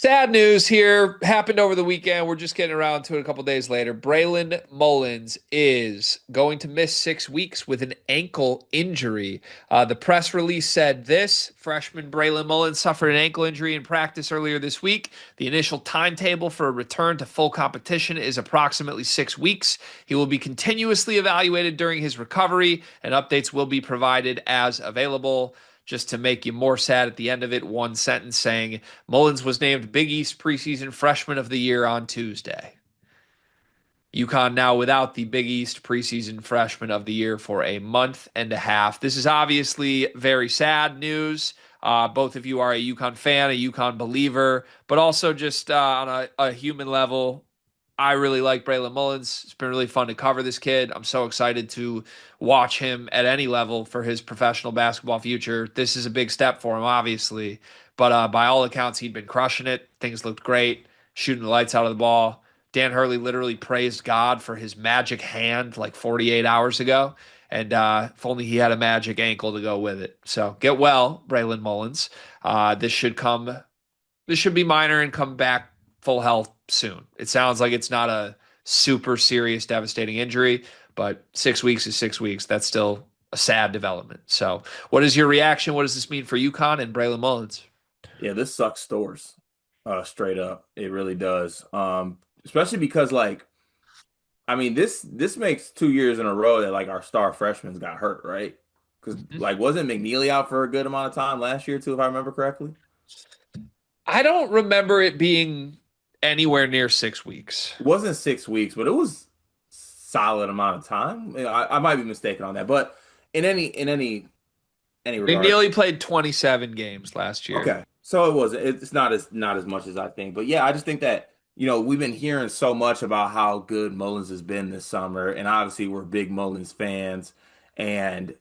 Sad news here happened over the weekend. We're just getting around to it a couple days later. Braylon Mullins is going to miss 6 weeks with an ankle injury. The press release said this: freshman Braylon Mullins suffered an ankle injury in practice earlier this week. The initial timetable for a return to full competition is approximately 6 weeks. He will be continuously evaluated during his recovery, and updates will be provided as available. Just to make you more sad at the end of it, one sentence saying Mullins was named Big East preseason freshman of the year on Tuesday. UConn now without the Big East preseason freshman of the year for a month and a half. This is obviously very sad news. Both of you are a UConn fan, a UConn believer, but also just on a human level, I really like Braylon Mullins. It's been really fun to cover this kid. I'm so excited to watch him at any level for his professional basketball future. This is a big step for him, obviously, but by all accounts, he'd been crushing it. Things looked great, shooting the lights out of the ball. Dan Hurley literally praised God for his magic hand like 48 hours ago. And if only he had a magic ankle to go with it. So get well, Braylon Mullins. This should be minor and come back full health soon. It sounds like it's not a super serious, devastating injury, but 6 weeks is 6 weeks. That's still a sad development. So, what is your reaction? What does this mean for UConn and Braylon Mullins? Yeah, this sucks stores. Straight up. It really does. Especially because this makes 2 years in a row that like our star freshmen got hurt, right? Because like wasn't McNeely out for a good amount of time last year too, if I remember correctly? I don't remember it being anywhere near 6 weeks. It wasn't 6 weeks, but it was solid amount of time. I might be mistaken on that, but in any regard, McNeely played 27 games last year. okay. So it was it's not as much as I think. But yeah, I just think that, we've been hearing so much about how good Mullins has been this summer, and obviously we're big Mullins fans. And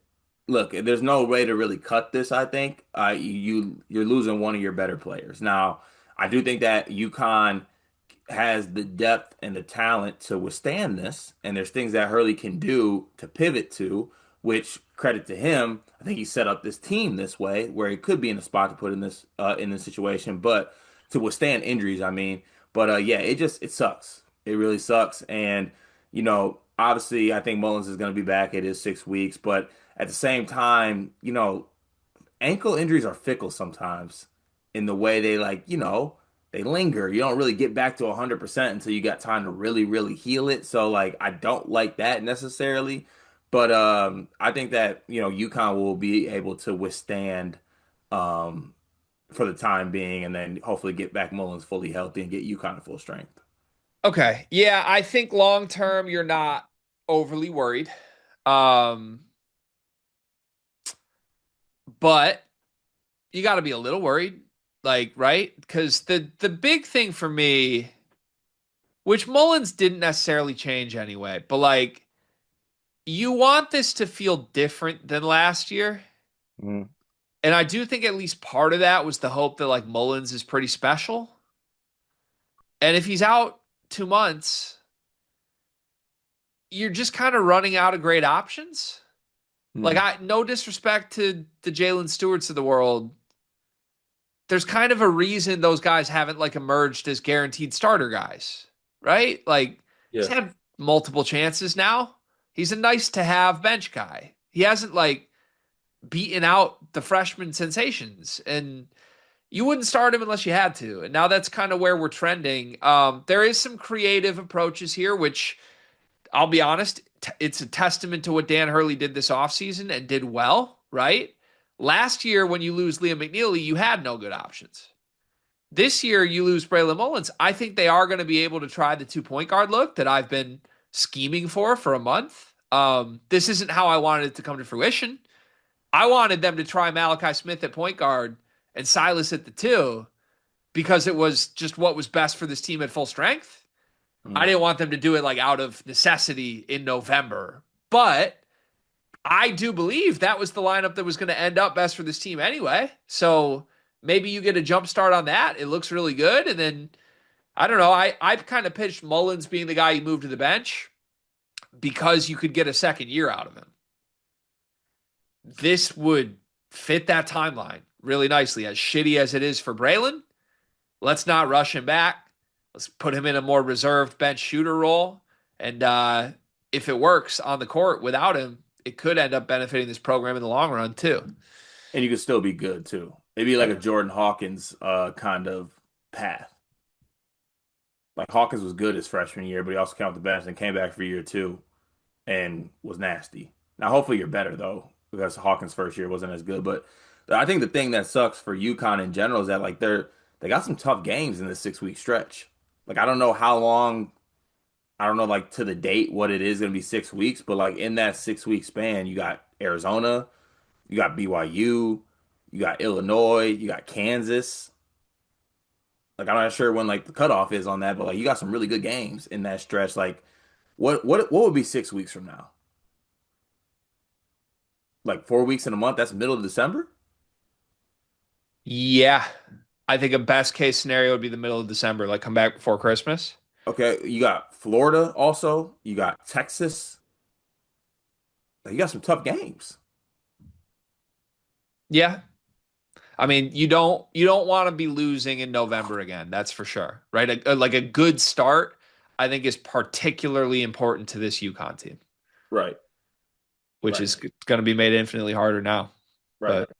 look, there's no way to really cut this, I think. You're losing one of your better players. Now, I do think that UConn has the depth and the talent to withstand this, and there's things that Hurley can do to pivot to, which credit to him. I think he set up this team this way where he could be in a spot to put in this situation, but to withstand injuries, I mean. But yeah, it sucks. It really sucks. And obviously, I think Mullins is going to be back. It is 6 weeks, but at the same time, ankle injuries are fickle sometimes in the way they linger. You don't really get back to 100% until you got time to really, really heal it. So like I don't like that necessarily. But I think that, UConn will be able to withstand um for the time being, and then hopefully get back Mullins fully healthy and get UConn to full strength. Okay. Yeah, I think long term you're not overly worried. Um, but you got to be a little worried, like, right? Because the big thing for me, which Mullins didn't necessarily change anyway, but like you want this to feel different than last year. Mm. And I do think at least part of that was the hope that like Mullins is pretty special. And if he's out 2 months, you're just kind of running out of great options. Like Mm. I no disrespect to the Jalen Stewarts of the world. There's kind of a reason those guys haven't like emerged as guaranteed starter guys, right? Like he's Yeah. had multiple chances now. He's a nice to have bench guy. He hasn't like beaten out the freshman sensations, and you wouldn't start him unless you had to. And now that's kind of where we're trending. There is some creative approaches here, which I'll be honest, it's a testament to what Dan Hurley did this offseason and did well, right? Last year, when you lose Liam McNeely, you had no good options. This year, you lose Braylon Mullins. I think they are going to be able to try the 2 point guard look that I've been scheming for a month. This isn't how I wanted it to come to fruition. I wanted them to try Malachi Smith at point guard and Silas at the two because it was just what was best for this team at full strength. I Mm. didn't want them to do it like out of necessity in November. But I do believe that was the lineup that was going to end up best for this team anyway. So maybe you get a jump start on that. It looks really good. And then I don't know. I kind of pitched Mullins being the guy you move to the bench because you could get a second year out of him. This would fit that timeline really nicely. As shitty as it is for Braylon, let's not rush him back. Let's put him in a more reserved bench shooter role. And if it works on the court without him, it could end up benefiting this program in the long run, too. And you can still be good too. Maybe like Yeah. a Jordan Hawkins kind of path. Like Hawkins was good his freshman year, but he also came off the bench and came back for year two and was nasty. Now hopefully you're better though, because Hawkins' first year wasn't as good. But I think the thing that sucks for UConn in general is that like they got some tough games in this 6 week stretch. Like I don't know how long, I don't know like to the date what it is gonna be 6 weeks, but like in that 6 week span, you got Arizona, you got BYU, you got Illinois, you got Kansas. Like I'm not sure when like the cutoff is on that, but like you got some really good games in that stretch. Like what would be 6 weeks from now? Like 4 weeks in a month? That's middle of December? Yeah. I think a best case scenario would be the middle of December, like come back before Christmas. Okay, you got Florida also. You got Texas. Like, you got some tough games. Yeah. I mean, you don't want to be losing in November again. That's for sure, right? Like a good start, I think, is particularly important to this UConn team, Right, which right, is going to be made infinitely harder now. right. But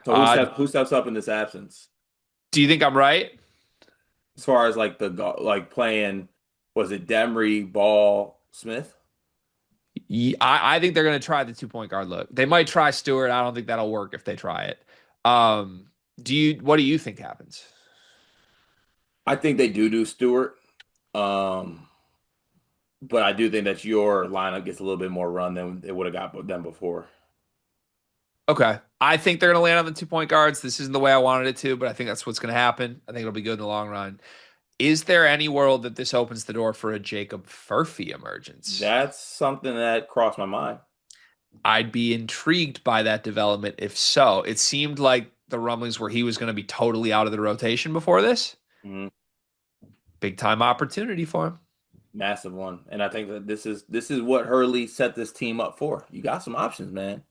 So uh, who steps up in this absence? do you think I'm right? As far as like like playing, was it Demery, Ball, Smith? I think they're going to try the 2 point guard look. They might try Stewart. I don't think that'll work if they try it. Um, what do you think happens? I think they do Stewart. Um, but I do think that your lineup gets a little bit more run than it would have got them before. Okay. I think they're going to land on the 2 point guards. This isn't the way I wanted it to, but I think that's what's going to happen. I think it'll be good in the long run. Is there any world that this opens the door for a Jacob Furphy emergence? That's something that crossed my mind. I'd be intrigued by that development if so. It seemed like the rumblings were he was going to be totally out of the rotation before this. Mhm. Big time opportunity for him. Massive one. And I think that this is what Hurley set this team up for. You got some options, man.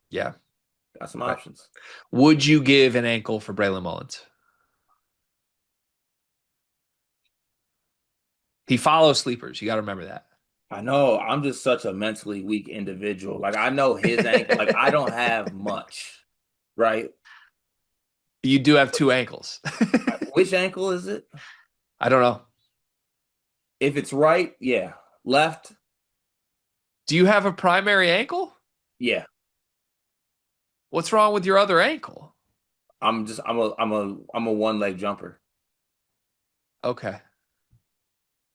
Yeah. Got some Right. options. Would you give an ankle for Braylon Mullins? He follows sleepers. You got to remember that. I know I'm just such a mentally weak individual. Like I know his ankle, like I don't have much, right? You do have two ankles. Which ankle is it? I don't know. If it's right, yeah. Left, Do you have a primary ankle? yeah. What's wrong with your other ankle? I'm a one leg jumper. Okay.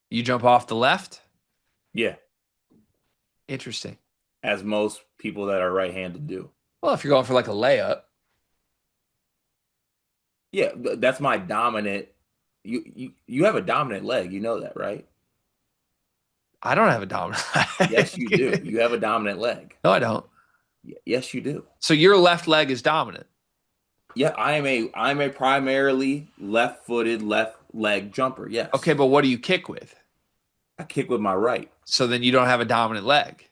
You jump off the left? Yeah, Interesting. as most people that are right-handed do. Well, if you're going for like a layup, Yeah, that's my dominant. You have a dominant leg, you know that, right? I don't have a dominant Yes, you do. leg. You have a dominant leg. No, I don't. Yes, you do. So your left leg is dominant. Yeah, I'm a primarily left-footed, left leg jumper. Okay, Yes. but what do you kick with? I kick with my right. So then you don't have a dominant leg.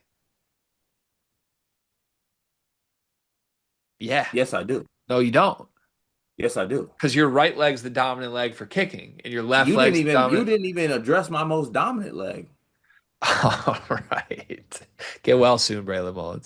Yeah. Yes, I do. No, you don't. Yes, I do. Because your right leg's the dominant leg for kicking, and your left You didn't leg's the even you dominant. didn't even address my most dominant leg. All right. Get well soon, Braylon Mullins.